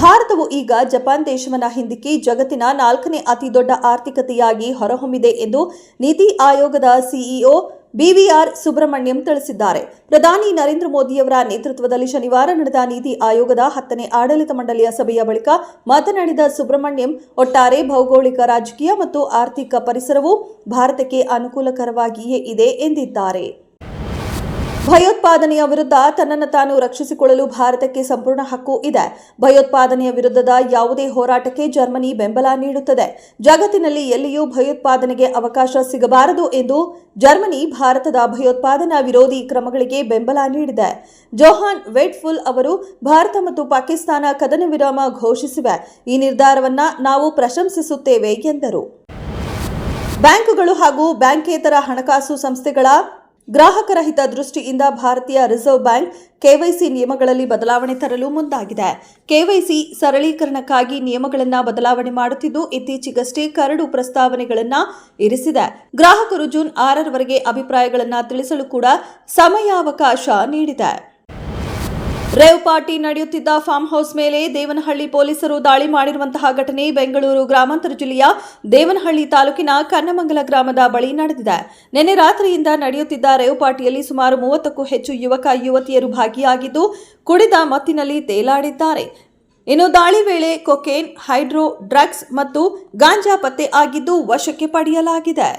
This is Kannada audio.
ಭಾರತವು ಈಗ ಜಪಾನ್ ದೇಶವನ್ನ ಹಿಂದಿಕ್ಕಿ ಜಗತ್ತಿನ 4ನೇ ಅತಿದೊಡ್ಡ ಆರ್ಥಿಕತೆಯಾಗಿ ಹೊರಹೊಮ್ಮಿದೆ ಎಂದು ನೀತಿ ಆಯೋಗದ ಸಿಇಒ ಬಿವಿಆರ್ ಸುಬ್ರಹ್ಮಣ್ಯಂ ತಿಳಿಸಿದ್ದಾರೆ. ಪ್ರಧಾನಿ ನರೇಂದ್ರ ಮೋದಿಯವರ ನೇತೃತ್ವದಲ್ಲಿ ಶನಿವಾರ ನಡೆದ ನೀತಿ ಆಯೋಗದ 10ನೇ ಆಡಳಿತ ಮಂಡಳಿಯ ಸಭೆಯ ಬಳಿಕ ಮಾತನಾಡಿದ ಸುಬ್ರಹ್ಮಣ್ಯಂ, ಒಟ್ಟಾರೆ ಭೌಗೋಳಿಕ, ರಾಜಕೀಯ ಮತ್ತು ಆರ್ಥಿಕ ಪರಿಸರವು ಭಾರತಕ್ಕೆ ಅನುಕೂಲಕರವಾಗಿಯೇ ಇದೆ ಎಂದಿದ್ದಾರೆ. ಭಯೋತ್ಪಾದನೆಯ ವಿರುದ್ಧ ತನ್ನನ್ನು ತಾನು ರಕ್ಷಿಸಿಕೊಳ್ಳಲು ಭಾರತಕ್ಕೆ ಸಂಪೂರ್ಣ ಹಕ್ಕು ಇದೆ. ಭಯೋತ್ಪಾದನೆಯ ವಿರುದ್ಧದ ಯಾವುದೇ ಹೋರಾಟಕ್ಕೆ ಜರ್ಮನಿ ಬೆಂಬಲ ನೀಡುತ್ತದೆ. ಜಗತ್ತಿನಲ್ಲಿ ಎಲ್ಲಿಯೂ ಭಯೋತ್ಪಾದನೆಗೆ ಅವಕಾಶ ಸಿಗಬಾರದು ಎಂದು ಜರ್ಮನಿ ಭಾರತದ ಭಯೋತ್ಪಾದನಾ ವಿರೋಧಿ ಕ್ರಮಗಳಿಗೆ ಬೆಂಬಲ ನೀಡಿದೆ. ಜೋಹಾನ್ ವೆಟ್ಫುಲ್ ಅವರು ಭಾರತ ಮತ್ತು ಪಾಕಿಸ್ತಾನ ಕದನ ವಿರಾಮ ಘೋಷಿಸಿವೆ. ಈ ನಿರ್ಧಾರವನ್ನು ನಾವು ಪ್ರಶಂಸಿಸುತ್ತೇವೆ ಎಂದರು. ಬ್ಯಾಂಕುಗಳು ಹಾಗೂ ಬ್ಯಾಂಕೇತರ ಹಣಕಾಸು ಸಂಸ್ಥೆಗಳ ಗ್ರಾಹಕರ ಹಿತದೃಷ್ಟಿಯಿಂದ ಭಾರತೀಯ ರಿಸರ್ವ್ ಬ್ಯಾಂಕ್ ಕೆವೈಸಿ ನಿಯಮಗಳಲ್ಲಿ ಬದಲಾವಣೆ ತರಲು ಮುಂದಾಗಿದೆ. ಕೆವೈಸಿ ಸರಳೀಕರಣಕ್ಕಾಗಿ ನಿಯಮಗಳನ್ನು ಬದಲಾವಣೆ ಮಾಡುತ್ತಿದ್ದು, ಇತ್ತೀಚೆಗಷ್ಟೇ ಕರಡು ಪ್ರಸ್ತಾವನೆಗಳನ್ನು ಇರಿಸಿದೆ. ಗ್ರಾಹಕರು ಜೂನ್ 6ರವರೆಗೆ ಅಭಿಪ್ರಾಯಗಳನ್ನು ತಿಳಿಸಲು ಕೂಡ ಸಮಯಾವಕಾಶ ನೀಡಿದೆ. ರೇವ್ ಪಾರ್ಟಿ ನಡೆಯುತ್ತಿದ್ದ ಫಾರ್ಮ್ ಹೌಸ್ ಮೇಲೆ ದೇವನಹಳ್ಳಿ ಪೊಲೀಸರು ದಾಳಿ ಮಾಡಿರುವಂತಹ ಘಟನೆ ಬೆಂಗಳೂರು ಗ್ರಾಮಾಂತರ ಜಿಲ್ಲೆಯ ದೇವನಹಳ್ಳಿ ತಾಲೂಕಿನ ಕನ್ನಮಂಗಲ ಗ್ರಾಮದ ಬಳಿ ನಡೆದಿದೆ. ನಿನ್ನೆ ರಾತ್ರಿಯಿಂದ ನಡೆಯುತ್ತಿದ್ದ ರೇವ್ ಪಾರ್ಟಿಯಲ್ಲಿ ಸುಮಾರು 30ಕ್ಕೂ ಹೆಚ್ಚು ಯುವಕ ಯುವತಿಯರು ಭಾಗಿಯಾಗಿದ್ದು, ಕುಡಿದ ಮತ್ತಿನಲ್ಲಿ ತೇಲಾಡಿದ್ದಾರೆ. ಇನ್ನು ದಾಳಿ ವೇಳೆ ಕೊಕೇನ್, ಹೈಡ್ರೋ, ಡ್ರಗ್ಸ್ ಮತ್ತು ಗಾಂಜಾ ಪತ್ತೆ ಆಗಿದ್ದು ವಶಕ್ಕೆ ಪಡೆಯಲಾಗಿದೆ.